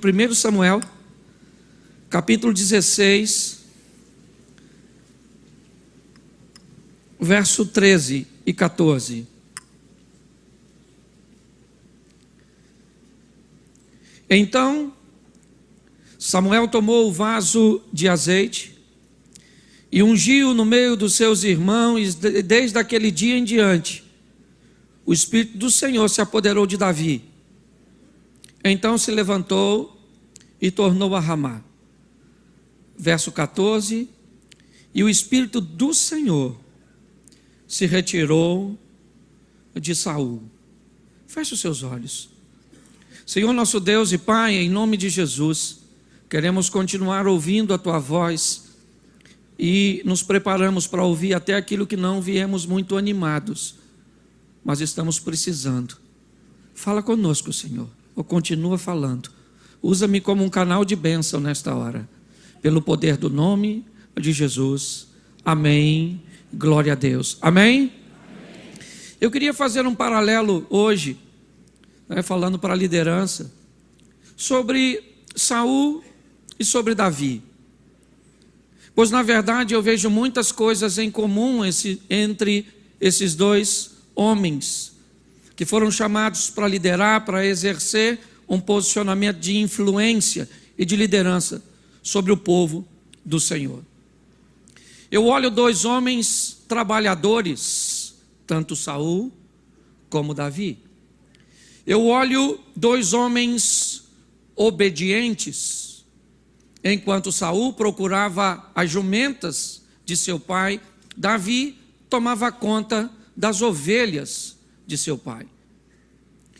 1 Samuel, capítulo 16, verso 13 e 14. Então Samuel tomou o vaso de azeite e ungiu no meio dos seus irmãos, e desde aquele dia em diante, o Espírito do Senhor se apoderou de Davi. Então se levantou e tornou a Ramá. Verso 14: e o Espírito do Senhor se retirou de Saul. Feche os seus olhos. Senhor nosso Deus e Pai, em nome de Jesus, queremos continuar ouvindo a Tua voz e nos preparamos para ouvir até aquilo que não viemos muito animados, mas estamos precisando. Fala conosco, Senhor, ou continua falando. Usa-me como um canal de bênção nesta hora, pelo poder do nome de Jesus. Amém. Glória a Deus. Amém? Eu queria fazer um paralelo hoje, falando para a liderança, sobre Saul e sobre Davi. Pois na verdade eu vejo muitas coisas em comum entre esses dois homens, que foram chamados para liderar, para exercer um posicionamento de influência e de liderança sobre o povo do Senhor. Eu olho dois homens trabalhadores, tanto Saul como Davi. Eu olho dois homens obedientes, enquanto Saul procurava as jumentas de seu pai, Davi tomava conta das ovelhas de seu pai.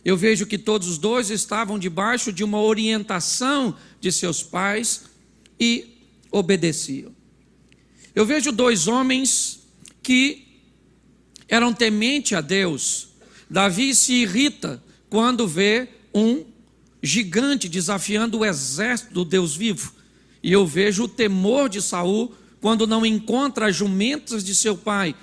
Eu vejo que todos os dois estavam debaixo de uma orientação de seus pais e obedeciam. Eu vejo dois homens que eram tementes a Deus. Davi se irrita quando vê um gigante desafiando o exército do Deus vivo. E eu vejo o temor de Saul quando não encontra as jumentas de seu pai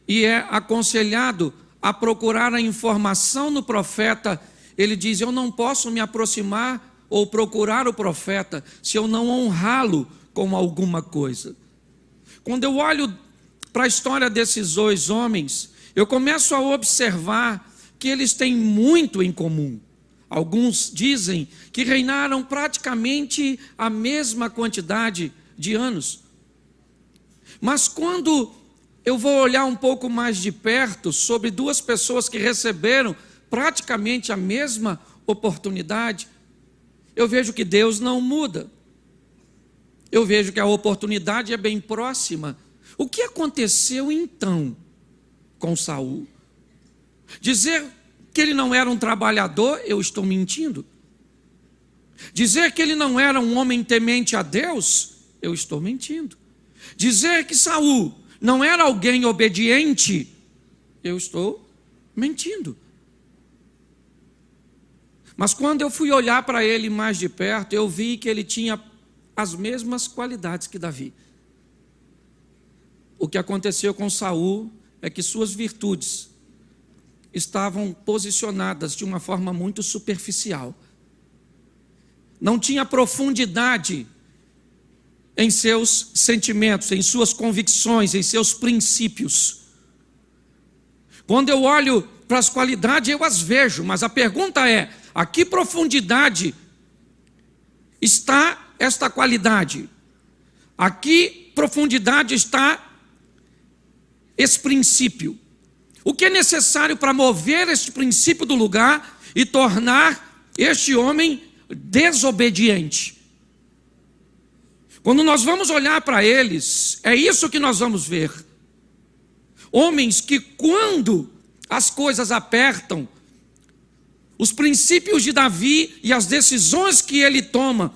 e é aconselhado a procurar a informação no profeta. Ele diz: eu não posso me aproximar ou procurar o profeta se eu não honrá-lo com alguma coisa. Quando eu olho para a história desses dois homens, eu começo a observar que eles têm muito em comum. Alguns dizem que reinaram praticamente a mesma quantidade de anos. Mas quando eu vou olhar um pouco mais de perto sobre duas pessoas que receberam praticamente a mesma oportunidade, eu vejo que Deus não muda. Eu vejo que a oportunidade é bem próxima. O que aconteceu então com Saul? Dizer que ele não era um trabalhador, eu estou mentindo. Dizer que ele não era um homem temente a Deus, eu estou mentindo. Dizer que Saul não era alguém obediente, eu estou mentindo. Mas quando eu fui olhar para ele mais de perto, eu vi que ele tinha as mesmas qualidades que Davi. O que aconteceu com Saul é que suas virtudes estavam posicionadas de uma forma muito superficial. Não tinha profundidade em seus sentimentos, em suas convicções, em seus princípios. Quando eu olho para as qualidades, eu as vejo, mas a pergunta é: a que profundidade está esta qualidade? A que profundidade está esse princípio? O que é necessário para mover este princípio do lugar e tornar este homem desobediente? Quando nós vamos olhar para eles, é isso que nós vamos ver. Homens que, quando as coisas apertam, os princípios de Davi e as decisões que ele toma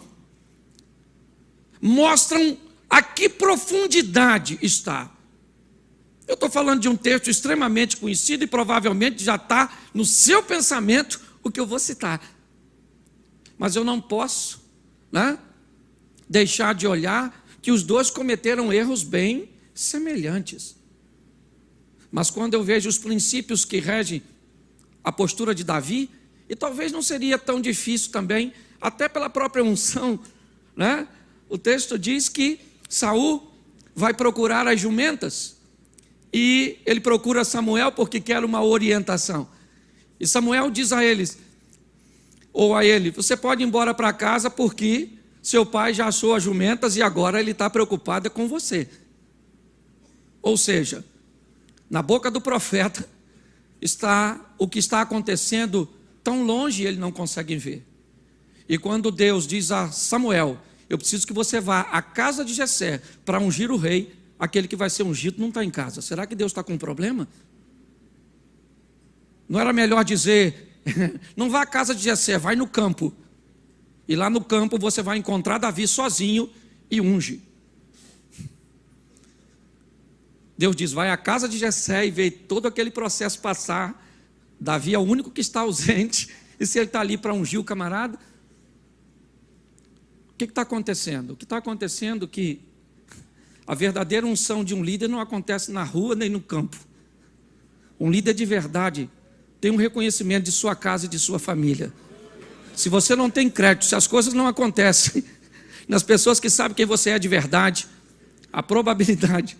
mostram a que profundidade está. Eu estou falando de um texto extremamente conhecido e provavelmente já está no seu pensamento o que eu vou citar. Mas eu não posso, deixar de olhar que os dois cometeram erros bem semelhantes. Mas quando eu vejo os princípios que regem a postura de Davi, e talvez não seria tão difícil também até pela própria unção, né? O texto diz que Saul vai procurar as jumentas e ele procura Samuel porque quer uma orientação. E Samuel diz a eles, ou a ele, você pode ir embora para casa porque seu pai já achou as jumentas e agora ele está preocupado com você. Ou seja, na boca do profeta está o que está acontecendo tão longe ele não consegue ver. E quando Deus diz a Samuel, eu preciso que você vá à casa de Jessé para ungir o rei, aquele que vai ser ungido não está em casa. Será que Deus está com um problema? Não era melhor dizer, não vá à casa de Jessé, vai no campo. E lá no campo você vai encontrar Davi sozinho e unge. Deus diz, vai à casa de Jessé e vê todo aquele processo passar. Davi é o único que está ausente. E se ele está ali para ungir o camarada? O que está acontecendo? O que está acontecendo é que a verdadeira unção de um líder não acontece na rua nem no campo. Um líder de verdade tem um reconhecimento de sua casa e de sua família. Se você não tem crédito, se as coisas não acontecem nas pessoas que sabem quem você é de verdade, a probabilidade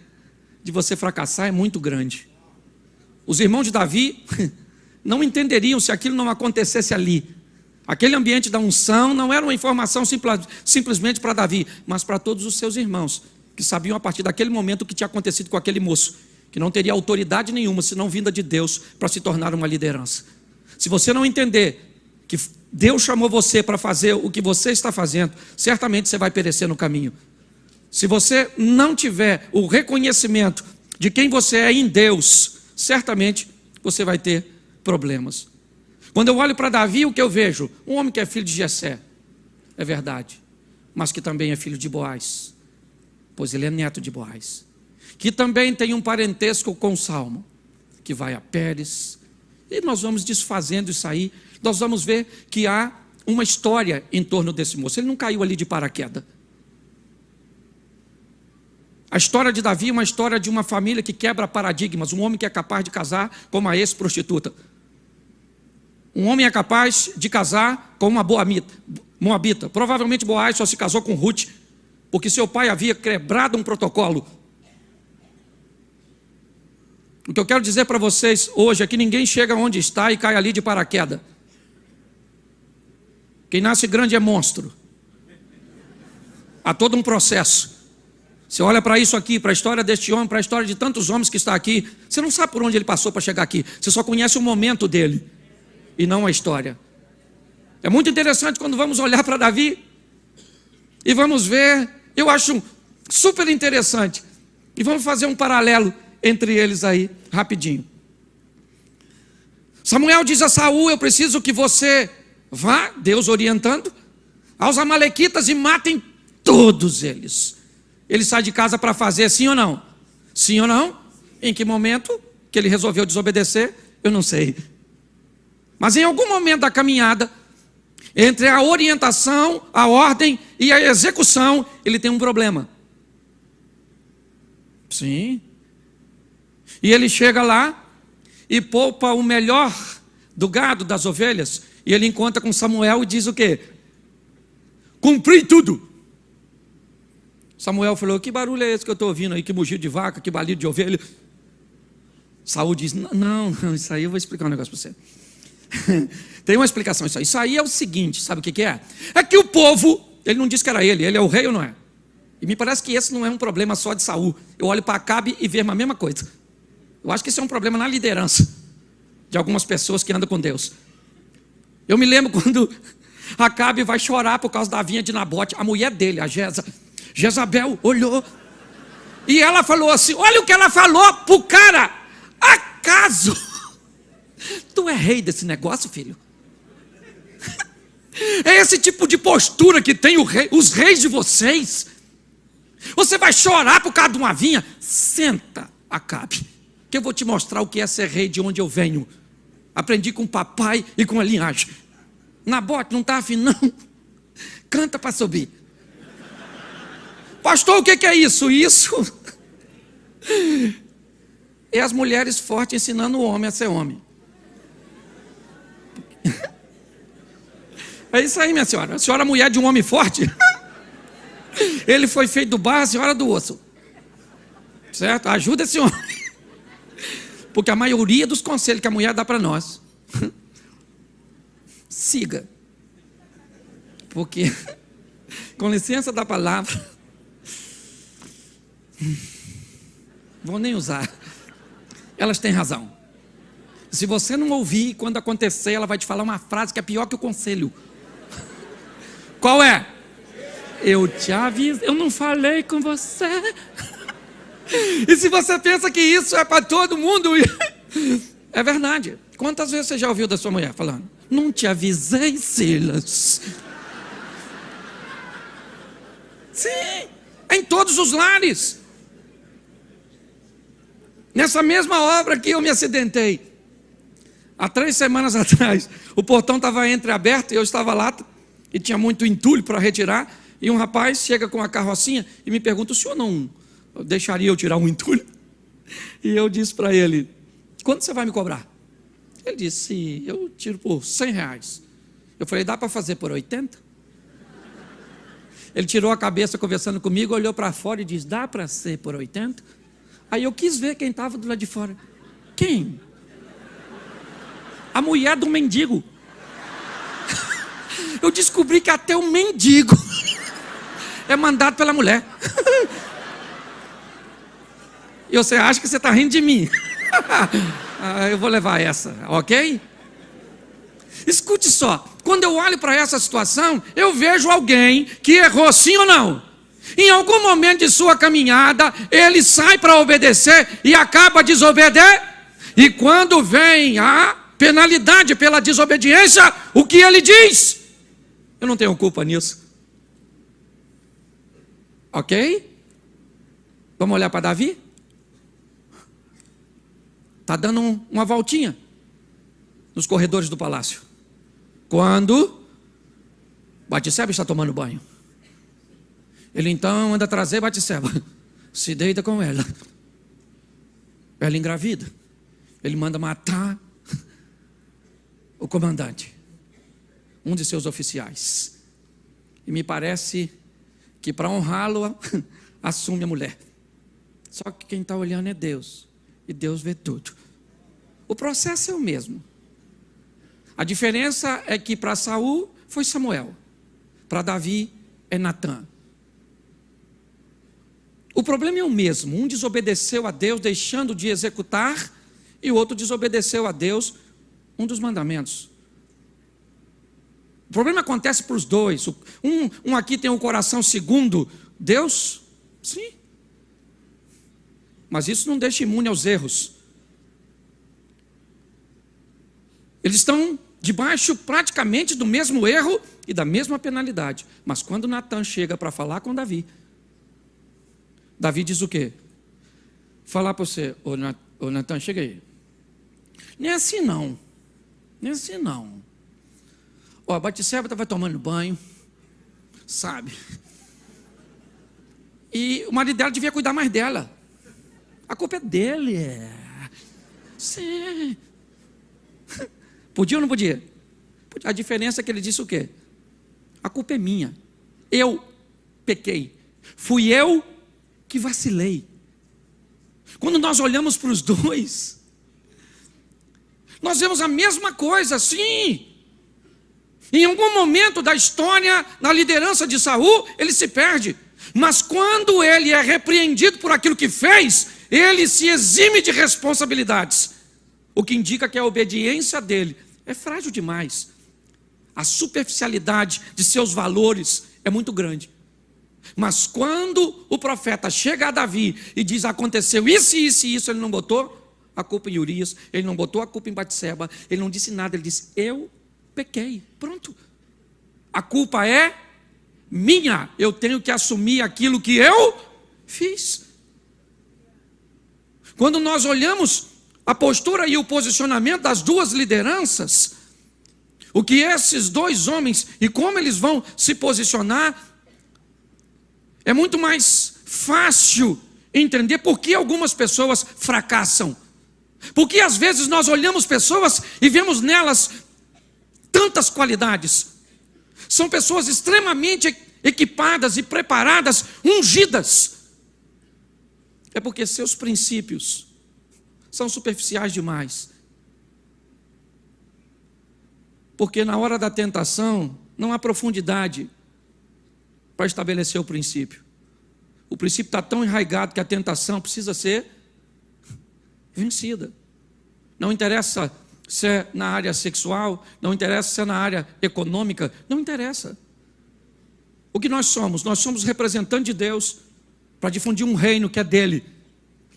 de você fracassar é muito grande. Os irmãos de Davi não entenderiam se aquilo não acontecesse ali. Aquele ambiente da unção não era uma informação simplesmente para Davi, mas para todos os seus irmãos, que sabiam a partir daquele momento o que tinha acontecido com aquele moço, que não teria autoridade nenhuma, senão vinda de Deus, para se tornar uma liderança. Se você não entender que Deus chamou você para fazer o que você está fazendo, certamente você vai perecer no caminho. Se você não tiver o reconhecimento de quem você é em Deus, certamente você vai ter problemas. Quando eu olho para Davi, o que eu vejo? Um homem que é filho de Jessé, é verdade, mas que também é filho de Boaz, pois ele é neto de Boaz, que também tem um parentesco com Salmo, que vai a Pérez, e nós vamos desfazendo isso aí, nós vamos ver que há uma história em torno desse moço, ele não caiu ali de paraquedas. A história de Davi é uma história de uma família que quebra paradigmas, um homem que é capaz de casar com uma ex-prostituta. Um homem é capaz de casar com uma moabita. Provavelmente Boaz só se casou com Ruth, porque seu pai havia quebrado um protocolo. O que eu quero dizer para vocês hoje é que ninguém chega onde está e cai ali de paraquedas. Quem nasce grande é monstro. Há todo um processo. Você olha para isso aqui, para a história deste homem, para a história de tantos homens que está aqui, você não sabe por onde ele passou para chegar aqui. Você só conhece o momento dele e não a história. É muito interessante quando vamos olhar para Davi e vamos ver, eu acho super interessante, e vamos fazer um paralelo entre eles aí, rapidinho. Samuel diz a Saul, eu preciso que você vá, Deus orientando, aos amalequitas e matem todos eles. Ele sai de casa para fazer sim ou não? Sim ou não? Em que momento que ele resolveu desobedecer? Eu não sei. Mas em algum momento da caminhada, entre a orientação, a ordem e a execução, ele tem um problema. Sim. E ele chega lá e poupa o melhor do gado, das ovelhas, e ele encontra com Samuel e diz o quê? Cumpri tudo. Samuel falou, que barulho é esse que eu estou ouvindo aí, que mugido de vaca, que balido de ovelha? Saul diz, não, isso aí eu vou explicar um negócio para você. Tem uma explicação isso aí. Isso aí é o seguinte, sabe o que é? É que o povo, ele não disse que era ele é o rei ou não é? E me parece que esse não é um problema só de Saul. Eu olho para Acabe e vejo a mesma coisa. Eu acho que esse é um problema na liderança de algumas pessoas que andam com Deus. Eu me lembro quando Acabe vai chorar por causa da vinha de Nabote, a mulher dele, a Jezabel, olhou e ela falou assim, olha o que ela falou pro cara, acaso tu é rei desse negócio, filho? É esse tipo de postura que tem os reis de vocês. Você vai chorar por causa de uma vinha? Senta, Acabe, que eu vou te mostrar o que é ser rei de onde eu venho. Aprendi com o papai e com a linhagem. Nabote não está afim não. Canta para subir. Pastor, o que é isso? Isso é as mulheres fortes ensinando o homem a ser homem. É isso aí, minha senhora. A senhora é mulher de um homem forte. Ele foi feito do barro, a senhora do osso. Certo? Ajuda esse homem. Porque a maioria dos conselhos que a mulher dá para nós, siga. Porque, com licença da palavra, vou nem usar. Elas têm razão. Se você não ouvir, quando acontecer, ela vai te falar uma frase que é pior que o conselho. Qual é? Eu te aviso, eu não falei com você. E se você pensa que isso é para todo mundo, é verdade. Quantas vezes você já ouviu da sua mulher falando? Não te avisei, Silas. Sim, em todos os lares. Nessa mesma obra que eu me acidentei, há 3 semanas atrás, o portão estava entreaberto e eu estava lá e tinha muito entulho para retirar. E um rapaz chega com a carrocinha e me pergunta: o senhor não deixaria eu tirar um entulho? E eu disse para ele: quanto você vai me cobrar? Ele disse: eu tiro por R$100. Eu falei: dá para fazer por 80? Ele tirou a cabeça conversando comigo, olhou para fora e disse: dá para ser por 80? Aí eu quis ver quem estava do lado de fora. Quem? A mulher do mendigo. Eu descobri que até o mendigo é mandado pela mulher. E você acha que você está rindo de mim? Eu vou levar essa, ok? Escute só, quando eu olho para essa situação, eu vejo alguém que errou, sim ou não? Em algum momento de sua caminhada, ele sai para obedecer e acaba desobedecendo. E quando vem a penalidade pela desobediência, o que ele diz? Eu não tenho culpa nisso. Ok? Vamos olhar para Davi? Está dando uma voltinha nos corredores do palácio. Quando Batseba está tomando banho, ele então anda trazer Batseba, se deita com ela, ela engravida, ele manda matar o comandante, um de seus oficiais, e me parece que para honrá-lo assume a mulher. Só que quem está olhando é Deus, e Deus vê tudo. O processo é o mesmo. A diferença é que para Saul foi Samuel, para Davi é Natã. O problema é o mesmo. Um desobedeceu a Deus deixando de executar, e o outro desobedeceu a Deus, um dos mandamentos. O problema acontece para os dois. Um aqui tem o coração segundo Deus, sim, mas isso não deixa imune aos erros. Eles estão debaixo praticamente do mesmo erro e da mesma penalidade. Mas quando Natã chega para falar com Davi, Davi diz o quê? Falar para você: ô Natã, chega aí. Nem assim não. Nem assim não. Ó, a Batseba estava tomando banho, sabe? E o marido dela devia cuidar mais dela. A culpa é dele. Sim. Podia ou não podia? A diferença é que ele disse o quê? A culpa é minha. Eu pequei. Fui eu que vacilei. Quando nós olhamos para os dois, nós vemos a mesma coisa, sim. Em algum momento da história, na liderança de Saul, ele se perde. Mas quando ele é repreendido por aquilo que fez, ele se exime de responsabilidades. O que indica que a obediência dele é frágil demais. A superficialidade de seus valores é muito grande. Mas quando o profeta chega a Davi e diz: aconteceu isso e isso e isso, ele não botou a culpa em Urias, ele não botou a culpa em Batseba, ele não disse nada, ele disse: eu pequei, pronto. A culpa é minha, eu tenho que assumir aquilo que eu fiz. Quando nós olhamos a postura e o posicionamento das duas lideranças, o que esses dois homens e como eles vão se posicionar, é muito mais fácil entender por que algumas pessoas fracassam. Porque às vezes nós olhamos pessoas e vemos nelas tantas qualidades, São pessoas extremamente equipadas e preparadas, ungidas. É porque seus princípios são superficiais demais. Porque na hora da tentação, não há profundidade para estabelecer o princípio. O princípio está tão enraizado que a tentação precisa ser vencida. Não interessa se é na área sexual, não interessa se é na área econômica, não interessa. O que nós somos? Nós somos representantes de Deus para difundir um reino que é dele.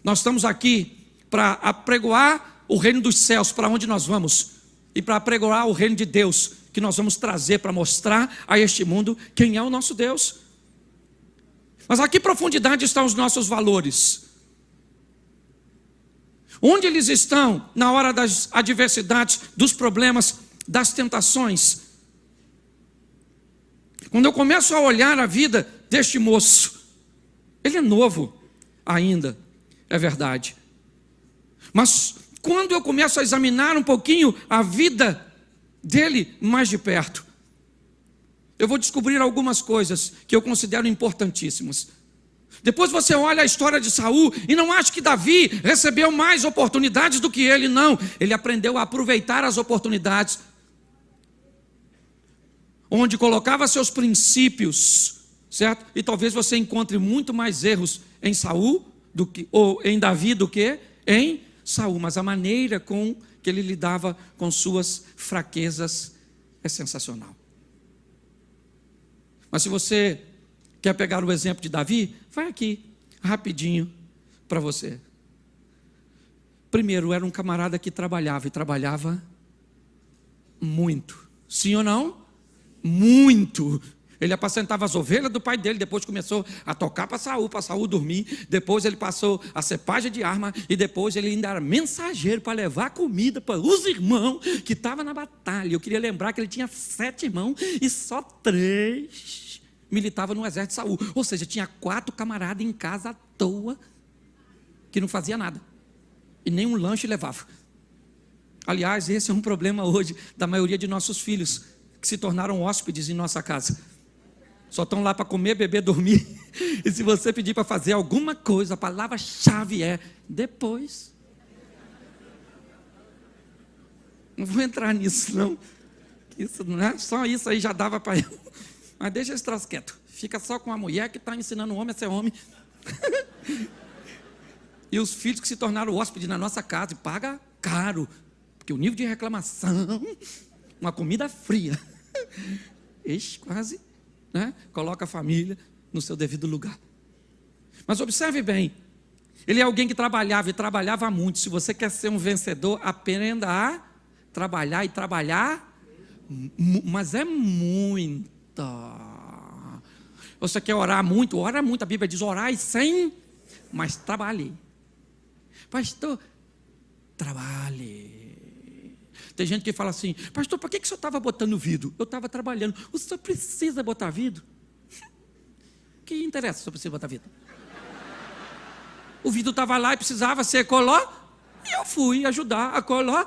Nós estamos aqui para apregoar o reino dos céus, para onde nós vamos, e para apregoar o reino de Deus, que nós vamos trazer para mostrar a este mundo quem é o nosso Deus. Mas a que profundidade estão os nossos valores? Onde eles estão na hora das adversidades, dos problemas, das tentações? Quando eu começo a olhar a vida deste moço, ele é novo ainda, é verdade. Mas quando eu começo a examinar um pouquinho a vida dele mais de perto, eu vou descobrir algumas coisas que eu considero importantíssimas. Depois você olha a história de Saul e não acha que Davi recebeu mais oportunidades do que ele, não. Ele aprendeu a aproveitar as oportunidades, onde colocava seus princípios, certo? E talvez você encontre muito mais erros em Saul ou em Davi do que em Saul, mas a maneira com que ele lidava com suas fraquezas é sensacional. Mas se você quer pegar o exemplo de Davi, vai aqui, rapidinho, para você. Primeiro, era um camarada que trabalhava, e trabalhava muito. Sim ou não? Muito. Ele apacentava as ovelhas do pai dele, depois começou a tocar para Saul dormir, depois ele passou a ser pajem de arma, e depois ele ainda era mensageiro para levar comida para os irmãos que estavam na batalha. Eu queria lembrar que ele tinha 7 irmãos e só 3 militavam no exército de Saul. Ou seja, tinha 4 camaradas em casa à toa, que não fazia nada, e nem um lanche levava. Aliás, esse é um problema hoje da maioria de nossos filhos, que se tornaram hóspedes em nossa casa. Só estão lá para comer, beber, dormir. E se você pedir para fazer alguma coisa, a palavra-chave é depois. Não vou entrar nisso, não. Isso, não é? Só isso aí já dava para eu. Mas deixa esse troço quieto. Fica só com a mulher que está ensinando o homem a ser homem. E os filhos que se tornaram hóspedes na nossa casa. E paga caro. Porque o nível de reclamação, uma comida fria. Ixi, quase, né? Coloca a família no seu devido lugar. Mas observe bem. Ele é alguém que trabalhava e trabalhava muito. Se você quer ser um vencedor, aprenda a trabalhar e trabalhar. Mas é muito. Você quer orar muito? Ora muito. A Bíblia diz orai sem, mas trabalhe. Pastor, trabalhe. Tem gente que fala assim: pastor, por que o senhor estava botando vidro? Eu estava trabalhando. O senhor precisa botar vidro? Que interessa se o senhor precisa botar vidro? O vidro estava lá e precisava ser coló, e eu fui ajudar a coló.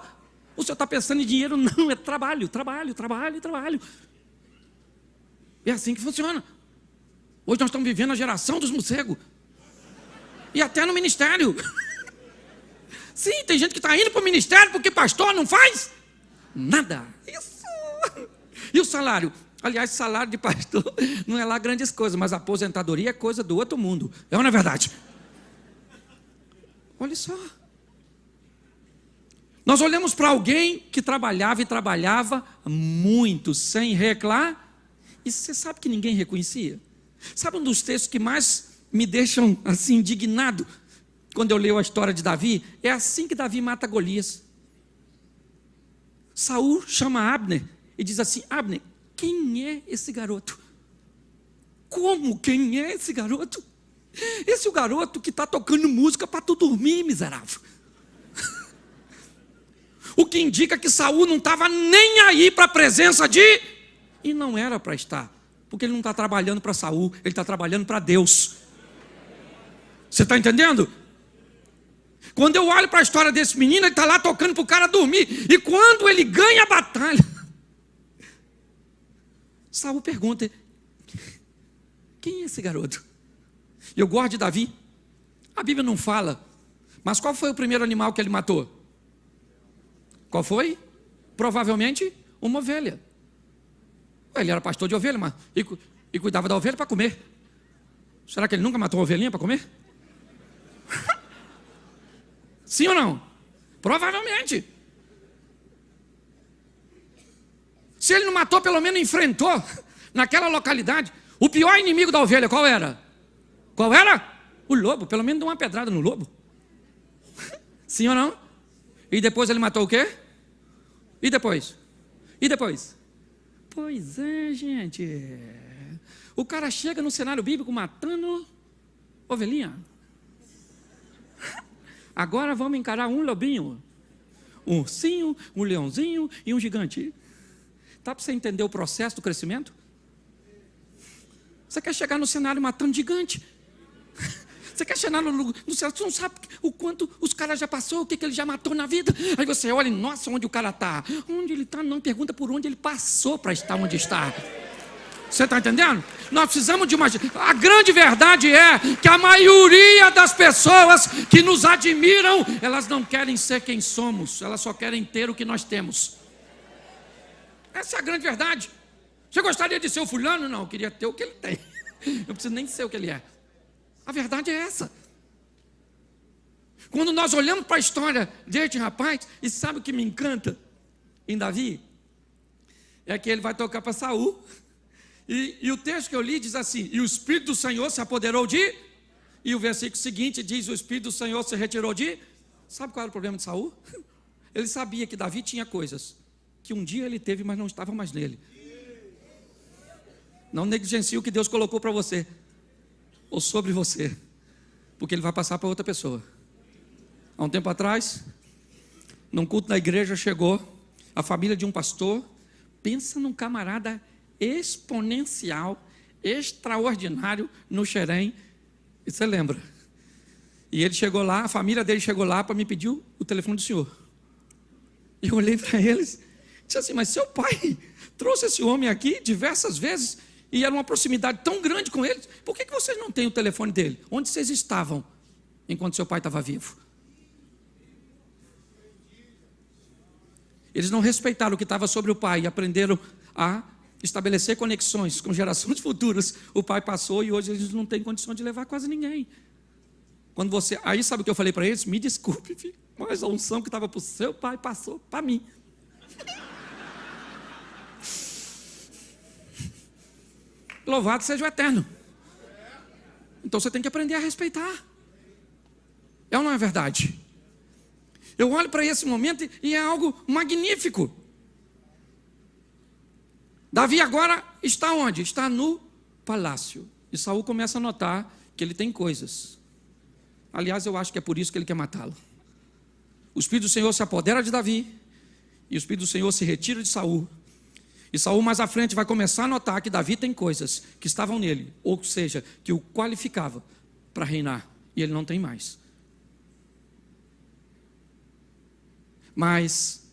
O senhor está pensando em dinheiro? Não, é trabalho, trabalho, trabalho, trabalho. É assim que funciona. Hoje nós estamos vivendo a geração dos morcegos. E até no ministério. Sim, tem gente que está indo para o ministério porque pastor não faz nada. Isso. E o salário? Aliás, salário de pastor não é lá grandes coisas, mas a aposentadoria é coisa do outro mundo. É ou não é verdade? Olha só. Nós olhamos para alguém que trabalhava e trabalhava muito, sem reclamar. E você sabe que ninguém reconhecia? Sabe um dos textos que mais me deixam assim indignado quando eu leio a história de Davi? É assim que Davi mata Golias. Saul chama Abner e diz assim: Abner, quem é esse garoto? Como? Quem é esse garoto? Esse é o garoto que está tocando música para tu dormir, miserável. O que indica que Saul não estava nem aí para a presença de... E não era para estar, porque ele não está trabalhando para Saul, ele está trabalhando para Deus. Você está entendendo? Quando eu olho para a história desse menino, ele está lá tocando para o cara dormir. E quando ele ganha a batalha, Saul pergunta: quem é esse garoto? Eu gosto de Davi. A Bíblia não fala, mas qual foi o primeiro animal que ele matou? Qual foi? Provavelmente uma ovelha. Ele era pastor de ovelha, mas e cuidava da ovelha para comer. Será que ele nunca matou uma ovelhinha para comer? Sim ou não? Provavelmente. Se ele não matou, pelo menos enfrentou naquela localidade. O pior inimigo da ovelha, qual era? Qual era? O lobo. Pelo menos deu uma pedrada no lobo. Sim ou não? E depois ele matou o quê? E depois? E depois? Pois é, gente. O cara chega no cenário bíblico matando ovelhinha. Agora vamos encarar um lobinho, um ursinho, um leãozinho e um gigante. Dá para você entender o processo do crescimento? Você quer chegar no cenário matando gigante? Você quer chegar no céu, você não sabe o quanto os caras já passou, o que ele já matou na vida. Aí você olha, nossa, onde o cara está? Onde ele está? Não, pergunta por onde ele passou para estar onde está. Você está entendendo? Nós precisamos de uma... A grande verdade é que a maioria das pessoas que nos admiram, elas não querem ser quem somos, elas só querem ter o que nós temos. Essa é a grande verdade. Você gostaria de ser o fulano? Não, eu queria ter o que ele tem. Eu preciso nem ser o que ele é. A verdade é essa. Quando nós olhamos para a história deste rapaz, e sabe o que me encanta em Davi? É que ele vai tocar para Saul. E o texto que eu li diz assim: e o Espírito do Senhor se apoderou de... E o versículo seguinte diz: o Espírito do Senhor se retirou de... Sabe qual era o problema de Saul? Ele sabia que Davi tinha coisas que um dia ele teve, mas não estavam mais nele. Não negligencie o que Deus colocou para você, ou sobre você, porque ele vai passar para outra pessoa. Há um tempo atrás, num culto da igreja, chegou a família de um pastor. Pensa num camarada exponencial, extraordinário no Xerém. E você lembra? E ele chegou lá, a família dele chegou lá para me pedir o telefone do senhor. E eu olhei para eles e disse assim: mas seu pai trouxe esse homem aqui diversas vezes e era uma proximidade tão grande com eles, por que vocês não têm o telefone dele? Onde vocês estavam enquanto seu pai estava vivo? Eles não respeitaram o que estava sobre o pai e aprenderam a estabelecer conexões com gerações futuras. O pai passou e hoje eles não têm condição de levar quase ninguém. Quando você... Aí sabe o que eu falei para eles? Me desculpe, filho, mas a unção que estava para o seu pai passou para mim. Louvado seja o Eterno. Então você tem que aprender a respeitar. É ou não é verdade? Eu olho para esse momento e é algo magnífico. Davi agora está onde? Está no palácio. E Saul começa a notar que ele tem coisas. Aliás, eu acho que é por isso que ele quer matá-lo. O Espírito do Senhor se apodera de Davi e o Espírito do Senhor se retira de Saul. E Saul mais à frente vai começar a notar que Davi tem coisas que estavam nele, ou seja, que o qualificava para reinar, e ele não tem mais. Mas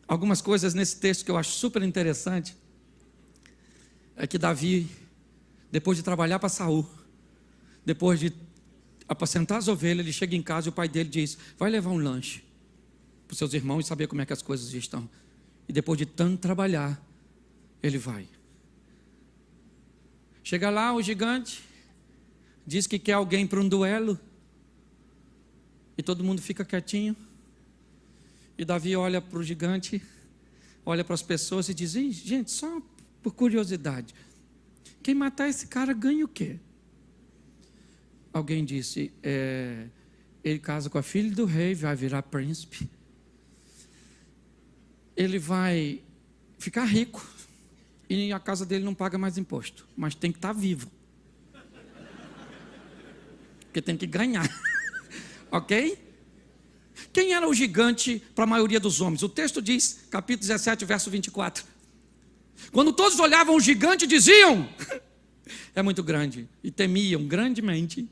algumas coisas nesse texto que eu acho super interessante é que Davi, depois de trabalhar para Saul, depois de apacentar as ovelhas, ele chega em casa e o pai dele diz: vai levar um lanche para os seus irmãos e saber como é que as coisas estão. E depois de tanto trabalhar, ele vai. Chega lá o gigante, diz que quer alguém para um duelo, e todo mundo fica quietinho. E Davi olha para o gigante, olha para as pessoas e diz: gente, só por curiosidade, quem matar esse cara ganha o quê? Alguém disse: ele casa com a filha do rei, vai virar príncipe. Ele vai ficar rico e a casa dele não paga mais imposto, mas tem que estar vivo, porque tem que ganhar. Ok? Quem era o gigante para a maioria dos homens? O texto diz, capítulo 17, verso 24. Quando todos olhavam o gigante, diziam: é muito grande, e temiam grandemente.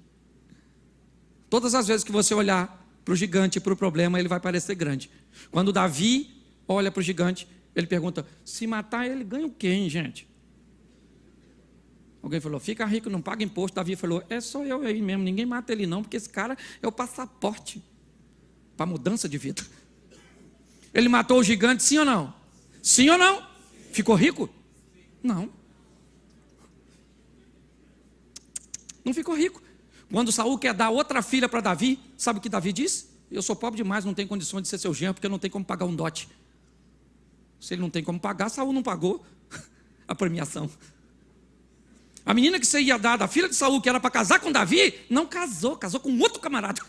Todas as vezes que você olhar para o gigante e para o problema, ele vai parecer grande. Quando Davi olha para o gigante, Ele pergunta, se matar ele ganha o quê, hein, gente? Alguém falou, fica rico, não paga imposto. Davi falou, é só eu aí mesmo, ninguém mata ele não, porque esse cara é o passaporte para mudança de vida. Ele matou o gigante, sim ou não? Sim ou não? Ficou rico? Não. Não ficou rico. Quando Saul quer dar outra filha para Davi, sabe o que Davi diz? Eu sou pobre demais, não tenho condições de ser seu genro, porque eu não tenho como pagar um dote. Se ele não tem como pagar, Saul não pagou a premiação. A menina que você ia dar da filha de Saul, que era para casar com Davi, não casou, casou com outro camarada.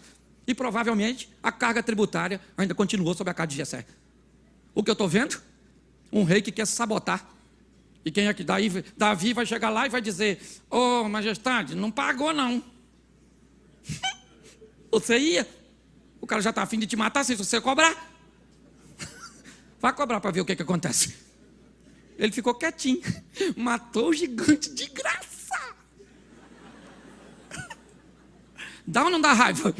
E provavelmente a carga tributária ainda continuou sobre a casa de Jessé. O que eu estou vendo? Um rei que quer sabotar. E quem é que Davi vai chegar lá e vai dizer, ô majestade, não pagou não. Você ia. O cara já está a fim de te matar, se você cobrar. Vai cobrar para ver o que acontece. Ele ficou quietinho. Matou o gigante de graça. Dá ou não dá raiva?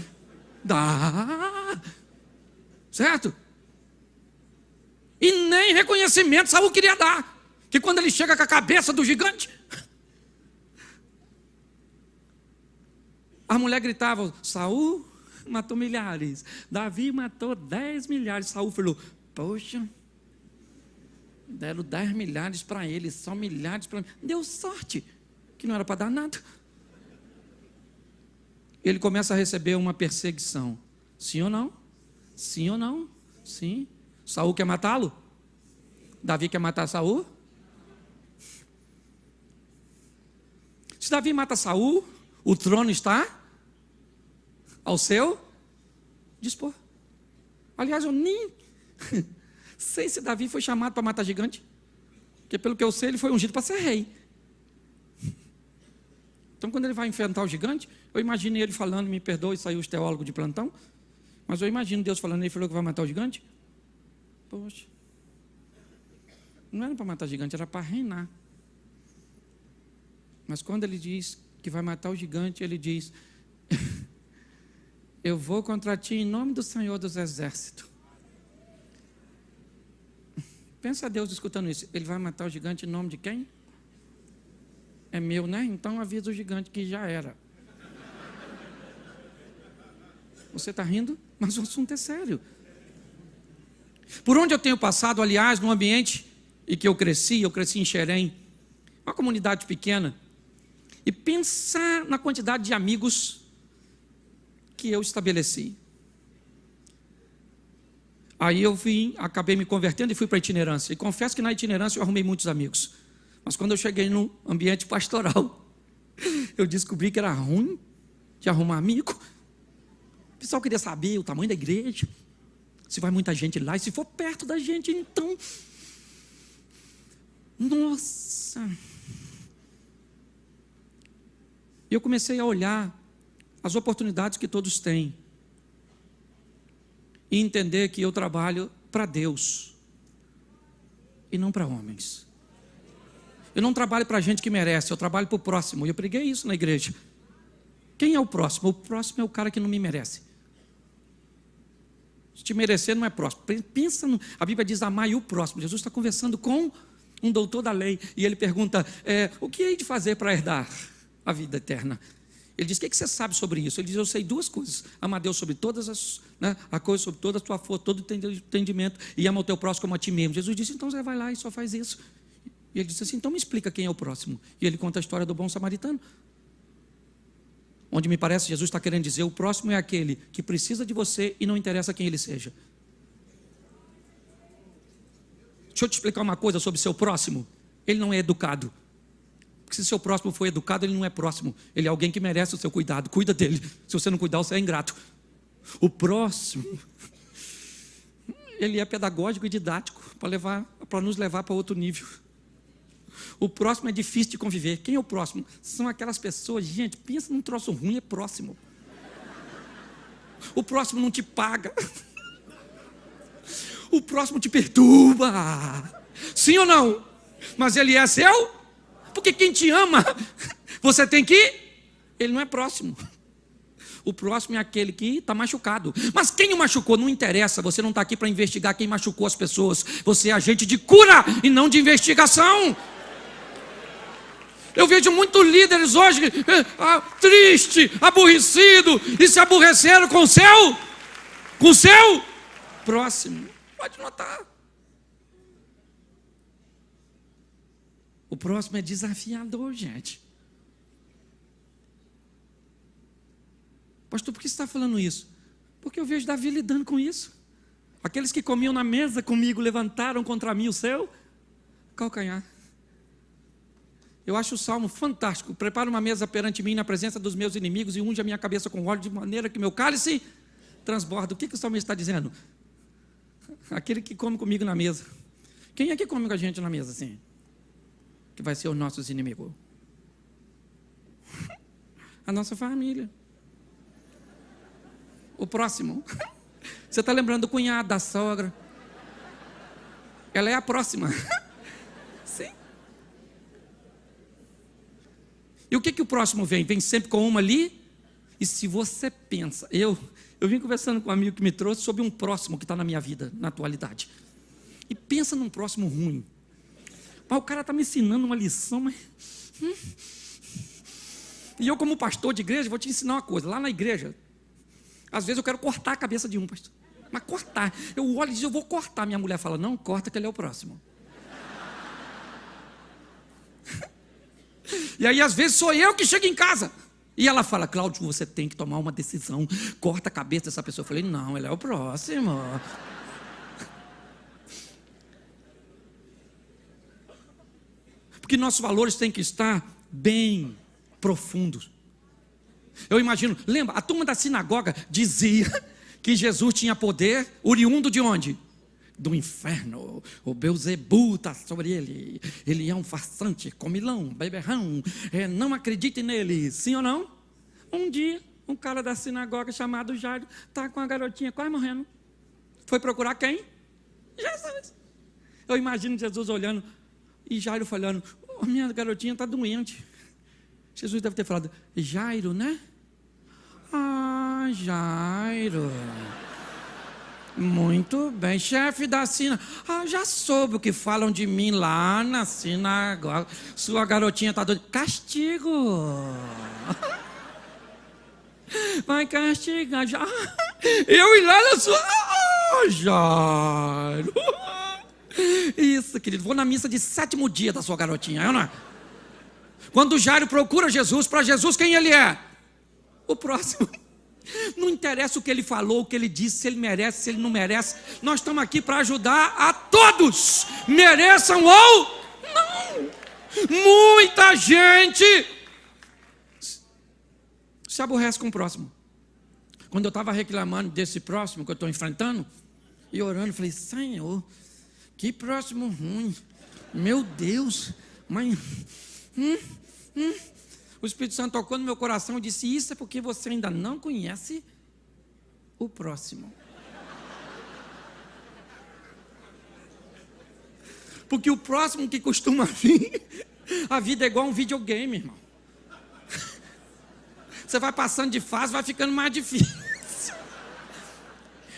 Dá. Certo? E nem reconhecimento Saul queria dar. Que quando ele chega com a cabeça do gigante, a mulher gritava, Saul matou milhares, Davi matou 10 milhares. Saul falou, poxa, deram 10 milhares para ele, só milhares para mim. Deu sorte, que não era para dar nada. Ele começa a receber uma perseguição. Sim ou não? Sim ou não? Sim. Saul quer matá-lo? Davi quer matar Saul? Se Davi mata Saul, o trono está ao seu dispor. Aliás, eu nem sei se Davi foi chamado para matar gigante, porque pelo que eu sei, ele foi ungido para ser rei. Então, quando ele vai enfrentar o gigante, eu imaginei ele falando, me perdoe, saiu os teólogos de plantão, mas eu imagino Deus falando, ele falou que vai matar o gigante. Poxa, não era para matar gigante, era para reinar. Mas quando ele diz que vai matar o gigante, ele diz, eu vou contra ti em nome do Senhor dos Exércitos. Pensa Deus escutando isso, ele vai matar o gigante em nome de quem? É meu, né? Então avisa o gigante que já era. Você está rindo? Mas o assunto é sério. Por onde eu tenho passado, aliás, no ambiente em que eu cresci em Xerém, uma comunidade pequena, e pensar na quantidade de amigos que eu estabeleci. Aí eu acabei me convertendo e fui para a itinerância. E confesso que na itinerância eu arrumei muitos amigos. Mas quando eu cheguei no ambiente pastoral, eu descobri que era ruim de arrumar amigo. O pessoal queria saber o tamanho da igreja, se vai muita gente lá, e se for perto da gente, então... Nossa! Eu comecei a olhar as oportunidades que todos têm e entender que eu trabalho para Deus e não para homens. Eu não trabalho para gente que merece, eu trabalho para o próximo. E eu preguei isso na igreja. Quem é o próximo? O próximo é o cara que não me merece. Se te merecer, não é próximo. Pensa a Bíblia diz amar o próximo. Jesus está conversando com um doutor da lei e ele pergunta, o que hei de fazer para herdar a vida eterna? Ele diz, o que você sabe sobre isso? Ele diz, eu sei duas coisas, amar Deus sobre todas as, a coisa, sobre toda a tua força, todo o entendimento, e amar o teu próximo como a ti mesmo. Jesus disse, então você vai lá e só faz isso. E ele disse assim, então me explica quem é o próximo. E ele conta a história do bom samaritano, onde me parece Jesus está querendo dizer, o próximo é aquele que precisa de você e não interessa quem ele seja. Deixa eu te explicar uma coisa sobre seu próximo. Ele não é educado. Porque se seu próximo for educado, ele não é próximo. Ele é alguém que merece o seu cuidado. Cuida dele. Se você não cuidar, você é ingrato. O próximo, ele é pedagógico e didático para nos levar para outro nível. O próximo é difícil de conviver. Quem é o próximo? São aquelas pessoas, gente, pensa num troço ruim, é próximo. O próximo não te paga. O próximo te perturba. Sim ou não? Mas ele é seu? Porque quem te ama, você tem que... Ele não é próximo. O próximo é aquele que está machucado. Mas quem o machucou não interessa. Você não está aqui para investigar quem machucou as pessoas. Você é agente de cura e não de investigação. Eu vejo muitos líderes hoje triste, aborrecido, e se aborreceram com o seu próximo. Pode notar. O próximo é desafiador, gente. Pastor, por que você está falando isso? Porque eu vejo Davi lidando com isso. Aqueles que comiam na mesa comigo levantaram contra mim o seu calcanhar. Eu acho o salmo fantástico. Prepara uma mesa perante mim na presença dos meus inimigos e unge a minha cabeça com óleo de maneira que meu cálice transborda. O que o salmo está dizendo? Aquele que come comigo na mesa. Quem é que come com a gente na mesa assim? Que vai ser os nossos inimigos? A nossa família. O próximo. Você está lembrando do cunhado, da sogra? Ela é a próxima. Sim. E o que o próximo vem? Vem sempre com uma ali. E se você pensa... Eu vim conversando com um amigo que me trouxe sobre um próximo que está na minha vida, na atualidade. E pensa num próximo ruim. Mas o cara está me ensinando uma lição, mas... E eu, como pastor de igreja, vou te ensinar uma coisa. Lá na igreja, às vezes eu quero cortar a cabeça de um, pastor. Mas cortar. Eu olho e digo, eu vou cortar. Minha mulher fala, não, corta que ele é o próximo. E aí, às vezes, sou eu que chego em casa. E ela fala, Cláudio, você tem que tomar uma decisão. Corta a cabeça dessa pessoa. Eu falei, não, ele é o próximo. Porque nossos valores têm que estar bem profundos. Eu imagino, lembra, a turma da sinagoga dizia que Jesus tinha poder oriundo de onde? Do inferno. O Beelzebul está sobre ele. Ele é um farsante, comilão, beberrão. Não acredite nele, sim ou não? Um dia, um cara da sinagoga chamado Jairo está com a garotinha quase morrendo. Foi procurar quem? Jesus. Eu imagino Jesus olhando e Jairo falando, oh, minha garotinha está doente. Jesus deve ter falado, Jairo, né? Ah, Jairo. Muito bem, chefe da sina. Ah, já soube o que falam de mim lá na sinagoga. Sua garotinha está doente. Castigo. Vai castigar. Já. Eu ir lá na sua... Ah, Jairo. Isso, querido. Vou na missa de 7º dia da sua garotinha, eu não é? Quando Jairo procura Jesus, para Jesus quem ele é? O próximo. Não interessa o que ele falou, o que ele disse, se ele merece, se ele não merece. Nós estamos aqui para ajudar a todos, mereçam ou não. Muita gente se aborrece com o próximo. Quando eu estava reclamando desse próximo que eu estou enfrentando, e orando, falei, Senhor, que próximo ruim. Meu Deus, mas... O Espírito Santo tocou no meu coração e disse, isso é porque você ainda não conhece o próximo. Porque o próximo que costuma vir, a vida é igual um videogame, irmão. Você vai passando de fase, vai ficando mais difícil.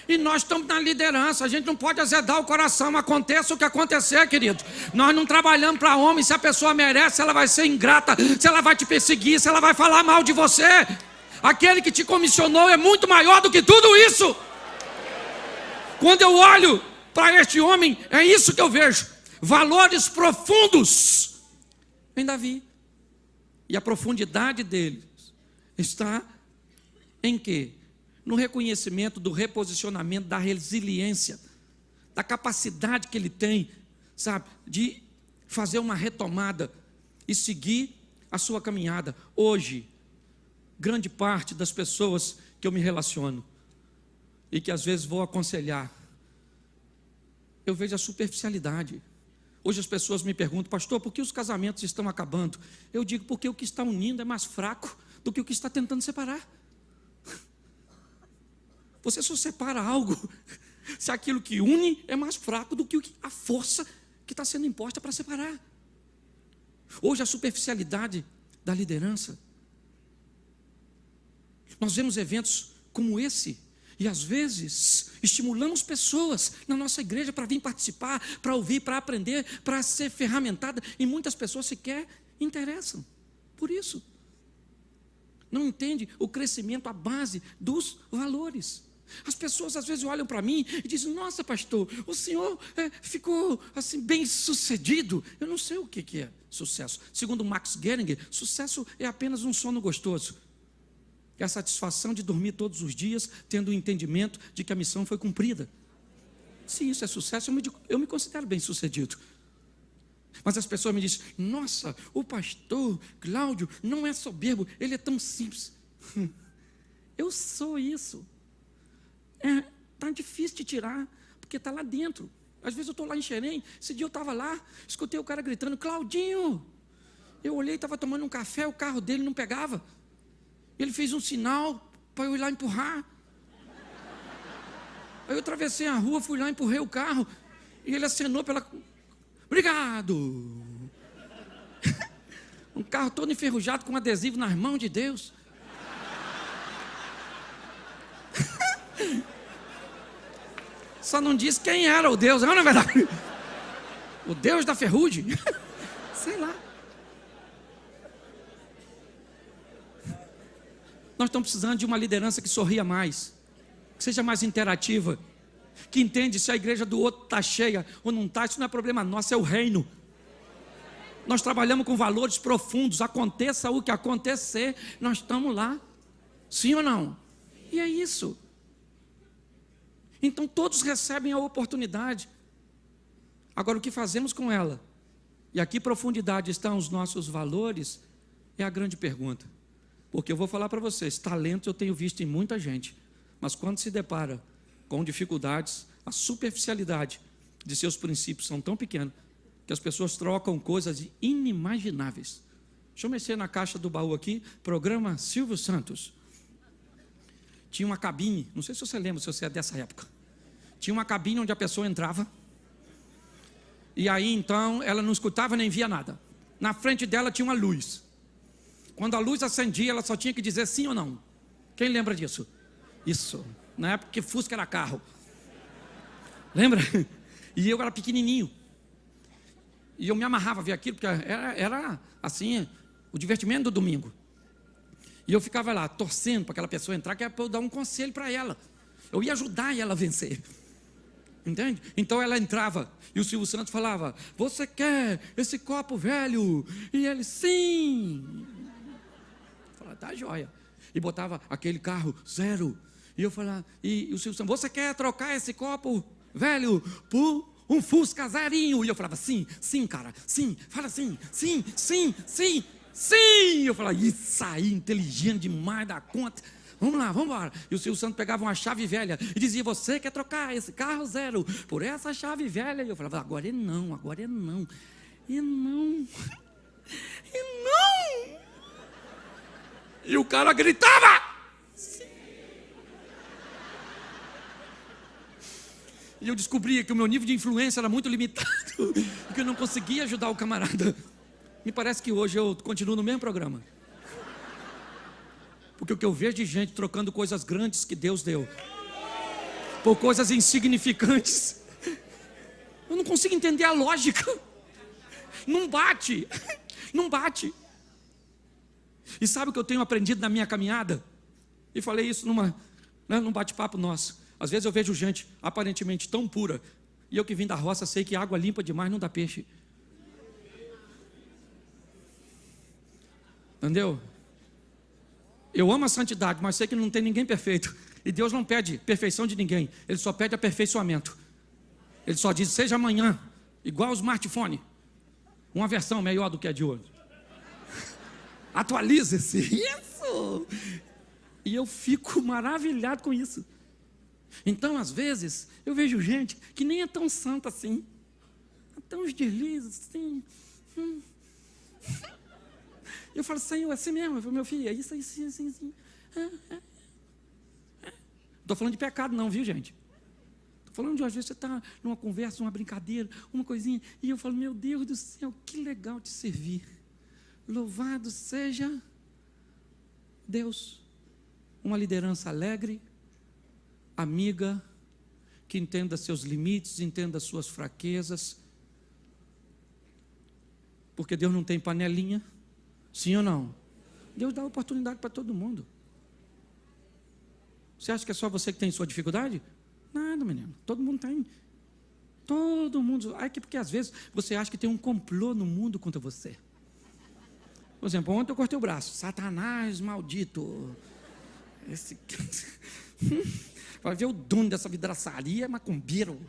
E nós estamos na liderança, a gente não pode azedar o coração, aconteça o que acontecer, querido. Nós não trabalhamos para homem, se a pessoa merece, se ela vai ser ingrata, se ela vai te perseguir, se ela vai falar mal de você. Aquele que te comissionou é muito maior do que tudo isso. Quando eu olho para este homem, é isso que eu vejo. Valores profundos em Davi. E a profundidade deles está em quê? No reconhecimento do reposicionamento, da resiliência, da capacidade que ele tem, sabe, de fazer uma retomada e seguir a sua caminhada. Hoje, grande parte das pessoas que eu me relaciono e que às vezes vou aconselhar, eu vejo a superficialidade. Hoje as pessoas me perguntam, pastor, por que os casamentos estão acabando? Eu digo, porque o que está unindo é mais fraco do que o que está tentando separar. Você só separa algo se aquilo que une é mais fraco do que a força que está sendo imposta para separar. Hoje a superficialidade da liderança Nós vemos eventos como esse, e às vezes estimulamos pessoas na nossa igreja para vir participar, para ouvir, para aprender, para ser ferramentada, e muitas pessoas sequer interessam por isso. Não entende o crescimento à base dos valores. As pessoas às vezes olham para mim e dizem: nossa, pastor, o senhor ficou assim bem sucedido. Eu não sei o que é sucesso. Segundo Max Geringer, sucesso é apenas um sono gostoso. É a satisfação de dormir todos os dias, tendo o entendimento de que a missão foi cumprida. Se isso é sucesso, eu me considero bem sucedido. Mas as pessoas me dizem: nossa, o pastor Cláudio não é soberbo, ele é tão simples. Eu sou isso. Está difícil de tirar, porque está lá dentro. Às vezes eu estou lá em Xerém, esse dia eu estava lá, escutei o cara gritando: Claudinho! Eu olhei, estava tomando um café, o carro dele não pegava. Ele fez um sinal para eu ir lá empurrar. Aí eu atravessei a rua, fui lá, empurrei o carro, e ele acenou pela... Obrigado! Um carro todo enferrujado com um adesivo nas mãos de Deus. Só não disse quem era o Deus, não é verdade? O Deus da ferrugem. Sei lá. Nós estamos precisando de uma liderança que sorria mais, que seja mais interativa, que entende se a igreja do outro está cheia ou não está. Isso não é problema nosso, é o reino. Nós trabalhamos com valores profundos. Aconteça o que acontecer, nós estamos lá. Sim ou não? E é isso. Então todos recebem a oportunidade. Agora, o que fazemos com ela? E aqui profundidade estão os nossos valores? É a grande pergunta. Porque eu vou falar para vocês, talentos eu tenho visto em muita gente, mas quando se depara com dificuldades, a superficialidade de seus princípios são tão pequenos que as pessoas trocam coisas inimagináveis. Deixa eu mexer na caixa do baú aqui, programa Silvio Santos. Tinha uma cabine, não sei se você lembra, se você é dessa época. Tinha uma cabine onde a pessoa entrava, e aí então ela não escutava nem via nada. Na frente dela tinha uma luz. Quando a luz acendia, ela só tinha que dizer sim ou não. Quem lembra disso? Isso, na época que Fusca era carro. Lembra? E eu era pequenininho. E eu me amarrava a ver aquilo, porque era assim, o divertimento do domingo. E eu ficava lá, torcendo para aquela pessoa entrar, que era para eu dar um conselho para ela. Eu ia ajudar ela a vencer. Entende? Então ela entrava, e o Silvio Santos falava: você quer esse copo velho? E ele: sim. Eu falava: tá joia. E botava aquele carro zero. E eu falava, e o Silvio Santos: você quer trocar esse copo velho por um Fusca zerinho? E eu falava: sim, sim, cara, sim, fala sim, sim, sim, sim. Sim! Eu falava: isso aí, inteligente demais da conta. Vamos lá, vamos embora. E o Silvio Santos pegava uma chave velha e dizia: você quer trocar esse carro zero por essa chave velha? E eu falava: agora é não, agora é não. E não. E não. E o cara gritava. Sim. E eu descobria que o meu nível de influência era muito limitado, que eu não conseguia ajudar o camarada. Me parece que hoje eu continuo no mesmo programa. Porque o que eu vejo de gente trocando coisas grandes que Deus deu por coisas insignificantes, eu não consigo entender a lógica. Não bate. Não bate. E sabe o que eu tenho aprendido na minha caminhada? E falei isso num bate-papo nosso. Às vezes eu vejo gente aparentemente tão pura, e eu que vim da roça sei que água limpa demais não dá peixe. Entendeu? Eu amo a santidade, mas sei que não tem ninguém perfeito. E Deus não pede perfeição de ninguém. Ele só pede aperfeiçoamento. Ele só diz: seja amanhã igual ao smartphone, uma versão melhor do que a de hoje. Atualize-se. Isso! E eu fico maravilhado com isso. Então, às vezes, eu vejo gente que nem é tão santa assim. Tão uns deslizes assim. Eu falo: Senhor, é assim mesmo. Eu falo: meu filho, é isso aí, sim, sim, sim. Estou falando de pecado não, viu, gente? Estou falando de, às vezes, você está numa conversa, uma brincadeira, uma coisinha, e eu falo: meu Deus do céu, que legal te servir. Louvado seja Deus. uma liderança alegre, amiga, que entenda seus limites, entenda suas fraquezas. Porque Deus não tem panelinha, sim ou não? Deus dá oportunidade para todo mundo. Você acha que é só você que tem sua dificuldade? Nada, menino. Todo mundo tem. Todo mundo. Porque às vezes você acha que tem um complô no mundo contra você. Por exemplo, ontem eu cortei o braço. Satanás maldito. Esse... Vai ver o dono dessa vidraçaria, macumbeiro.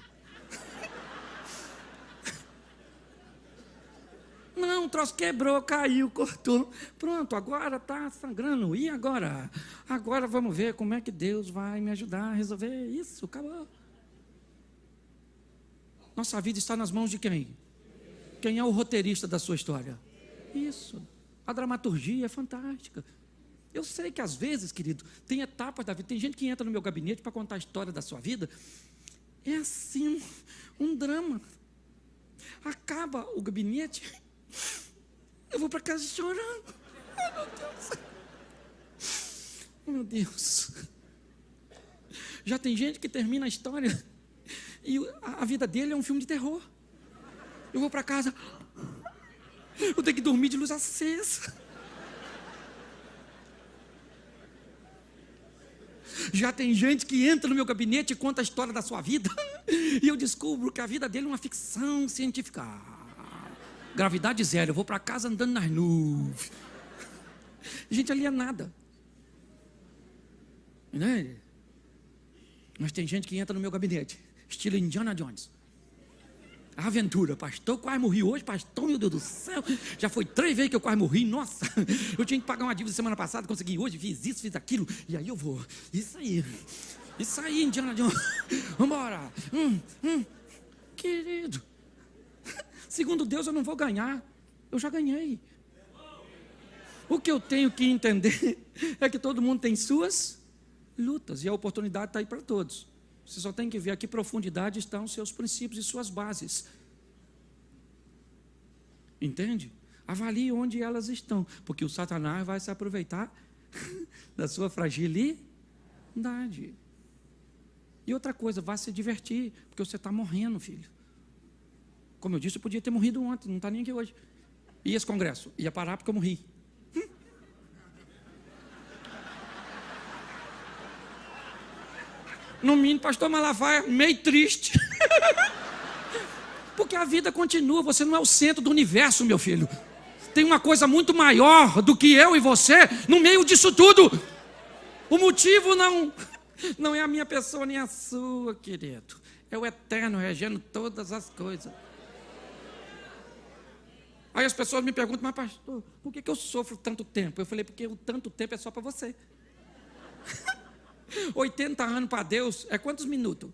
Não, o troço quebrou, caiu, cortou. Pronto, agora está sangrando. E agora? Agora vamos ver como é que Deus vai me ajudar a resolver isso. Acabou. Nossa vida está nas mãos de quem? Quem é o roteirista da sua história? Isso. A dramaturgia é fantástica. Eu sei que às vezes, querido, tem etapas da vida. Tem gente que entra no meu gabinete para contar a história da sua vida. É assim, um drama. Acaba o gabinete, eu vou para casa chorando. Ai, meu Deus. Meu Deus. Já tem gente que termina a história e a vida dele é um filme de terror. Eu vou para casa, eu tenho que dormir de luz acesa. Já tem gente que entra no meu gabinete e conta a história da sua vida e eu descubro que a vida dele é uma ficção científica. Gravidade zero, eu vou para casa andando nas nuvens. Gente, ali é nada. Né? Mas tem gente que entra no meu gabinete, estilo Indiana Jones. A aventura, pastor, quase morri hoje, pastor, meu Deus do céu, já foi 3 vezes que eu quase morri, nossa, eu tinha que pagar uma dívida semana passada, consegui hoje, fiz isso, fiz aquilo, e aí eu vou, isso aí, Indiana Jones, vamos embora, querido, segundo Deus eu não vou ganhar, eu já ganhei. O que eu tenho que entender é que todo mundo tem suas lutas, e a oportunidade está aí para todos. Você só tem que ver a que profundidade estão seus princípios e suas bases. Entende? Avalie onde elas estão, porque o Satanás vai se aproveitar da sua fragilidade. E outra coisa, vá se divertir, porque você está morrendo, filho. Como eu disse, eu podia ter morrido ontem, não está nem aqui hoje. E esse congresso? Ia parar porque eu morri. No mínimo, pastor Malafaia, meio triste. Porque a vida continua, você não é o centro do universo, meu filho. Tem uma coisa muito maior do que eu e você no meio disso tudo. O motivo não é a minha pessoa nem a sua, querido. É o eterno regendo todas as coisas. Aí as pessoas me perguntam, mas pastor, por que eu sofro tanto tempo? Eu falei, porque o tanto tempo é só para você. 80 anos para Deus é quantos minutos?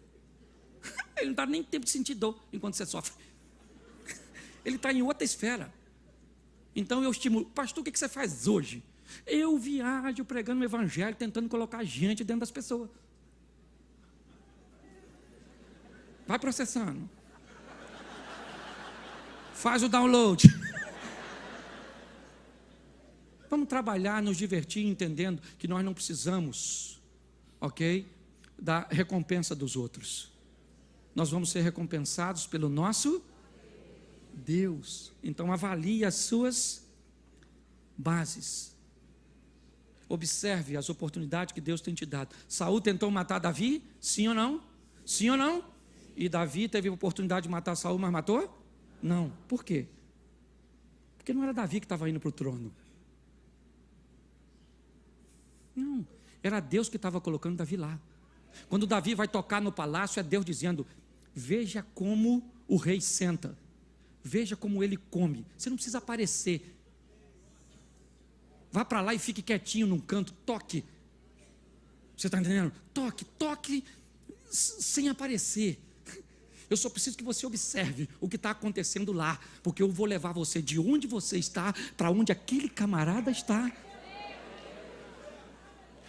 Ele não dá nem tempo de sentir dor enquanto você sofre. Ele está em outra esfera. Então eu estimulo, pastor, o que você faz hoje? Eu viajo pregando o evangelho, tentando colocar gente dentro das pessoas. Vai processando. Faz o download. Vamos trabalhar, nos divertir, entendendo que nós não precisamos, ok, da recompensa dos outros. Nós vamos ser recompensados pelo nosso Deus. Então avalie as suas bases. Observe as oportunidades que Deus tem te dado. Saul tentou matar Davi? Sim ou não? Sim ou não? E Davi teve a oportunidade de matar Saul, mas matou? Não. Por quê? Porque não era Davi que estava indo para o trono. Não. Era Deus que estava colocando Davi lá. Quando Davi vai tocar no palácio, é Deus dizendo: veja como o rei senta. Veja como ele come. Você não precisa aparecer. Vá para lá e fique quietinho num canto. Toque. Você está entendendo? Toque sem aparecer. Eu só preciso que você observe o que está acontecendo lá, porque eu vou levar você de onde você está para onde aquele camarada está.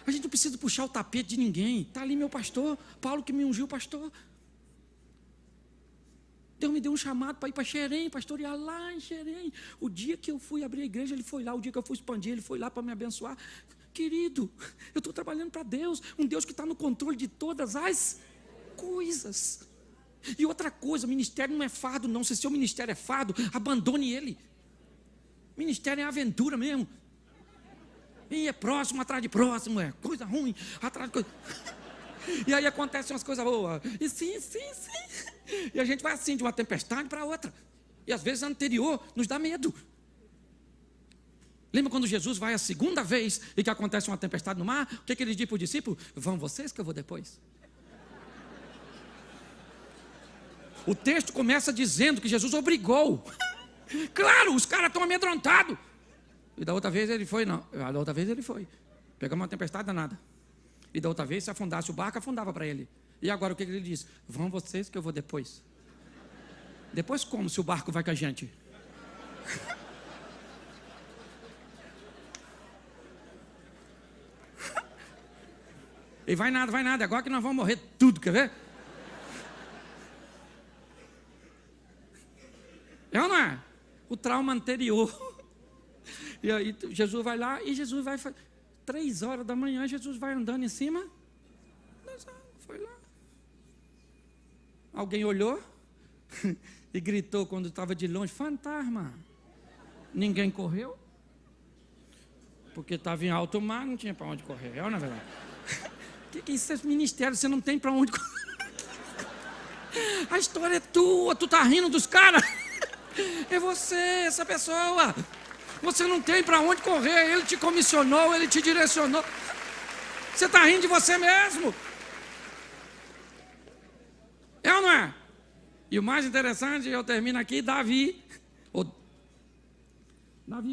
A gente não precisa puxar o tapete de ninguém. Está ali meu pastor, Paulo que me ungiu pastor. Deus me deu um chamado para ir para Xerém, pastorear lá em Xerém. O dia que eu fui abrir a igreja, ele foi lá. O dia que eu fui expandir, ele foi lá para me abençoar. Querido, eu estou trabalhando para Deus, um Deus que está no controle de todas as coisas. E outra coisa, ministério não é fardo não. Se seu ministério é fardo, abandone ele. Ministério é aventura mesmo. E é próximo atrás de próximo, é coisa ruim atrás de coisa. E aí acontecem umas coisas boas. E sim. E a gente vai assim, de uma tempestade para outra. E às vezes a anterior nos dá medo. Lembra quando Jesus vai a segunda vez e que acontece uma tempestade no mar? O que ele diz para os discípulos? Vão vocês que eu vou depois. O texto começa dizendo que Jesus obrigou. Claro, os caras estão amedrontados. E da outra vez ele foi, não. Da outra vez ele foi. Pegamos uma tempestade danada. E da outra vez, se afundasse o barco, afundava para ele. E agora o que ele diz? Vão vocês que eu vou depois. Depois como, se o barco vai com a gente? E vai nada, agora que nós vamos morrer tudo, quer ver? É ou não é? O trauma anterior. E aí Jesus vai lá e Jesus vai... 3 horas da manhã, Jesus vai andando em cima. Foi lá. Alguém olhou e gritou quando estava de longe, fantasma. Ninguém correu. Porque estava em alto mar, não tinha para onde correr. É ou não é verdade? Que isso é ministério, você não tem para onde correr. A história é tua, tu tá rindo dos caras. É você, essa pessoa. Você não tem para onde correr, ele te comissionou, ele te direcionou. Você está rindo de você mesmo. É ou não é? E o mais interessante, eu termino aqui, Davi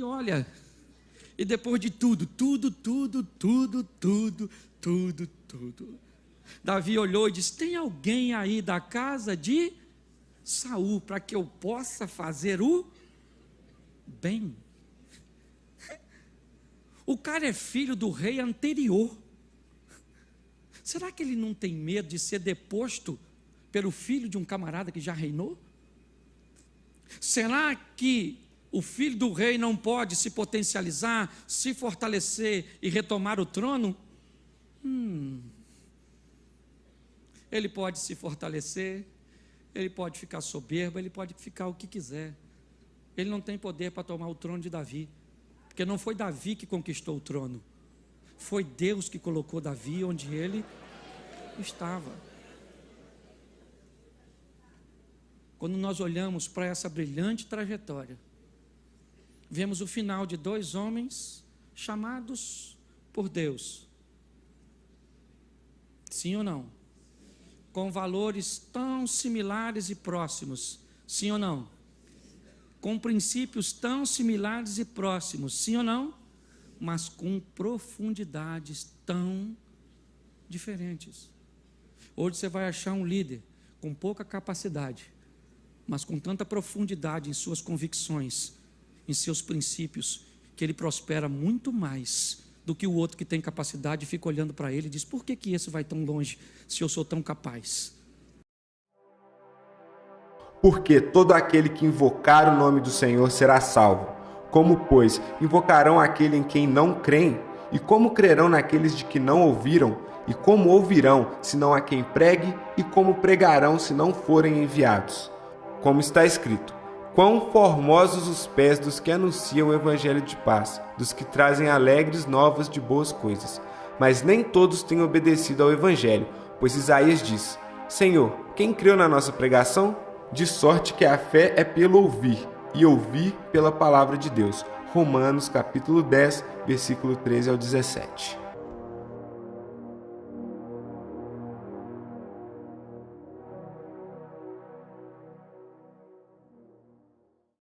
olha. E depois de tudo. Davi olhou e disse, tem alguém aí da casa de Saul para que eu possa fazer o bem? O cara é filho do rei anterior. Será que ele não tem medo de ser deposto pelo filho de um camarada que já reinou? Será que o filho do rei não pode se potencializar, se fortalecer e retomar o trono? Ele pode se fortalecer, ele pode ficar soberbo, ele pode ficar o que quiser. Ele não tem poder para tomar o trono de Davi. Porque não foi Davi que conquistou o trono. Foi Deus que colocou Davi onde ele estava. Quando nós olhamos para essa brilhante trajetória, vemos o final de 2 homens chamados por Deus. Sim ou não? Com valores tão similares e próximos. Sim ou não? Com princípios tão similares e próximos, sim ou não? Mas com profundidades tão diferentes. Hoje você vai achar um líder com pouca capacidade, mas com tanta profundidade em suas convicções, em seus princípios, que ele prospera muito mais do que o outro que tem capacidade e fica olhando para ele e diz, por que esse vai tão longe se eu sou tão capaz? Porque todo aquele que invocar o nome do Senhor será salvo. Como, pois, invocarão aquele em quem não creem? E como crerão naqueles de que não ouviram? E como ouvirão, se não há quem pregue? E como pregarão, se não forem enviados? Como está escrito, quão formosos os pés dos que anunciam o evangelho de paz, dos que trazem alegres novas de boas coisas. Mas nem todos têm obedecido ao evangelho, pois Isaías diz, Senhor, quem creu na nossa pregação? De sorte que a fé é pelo ouvir, e ouvir pela palavra de Deus. Romanos capítulo 10, versículo 13 ao 17.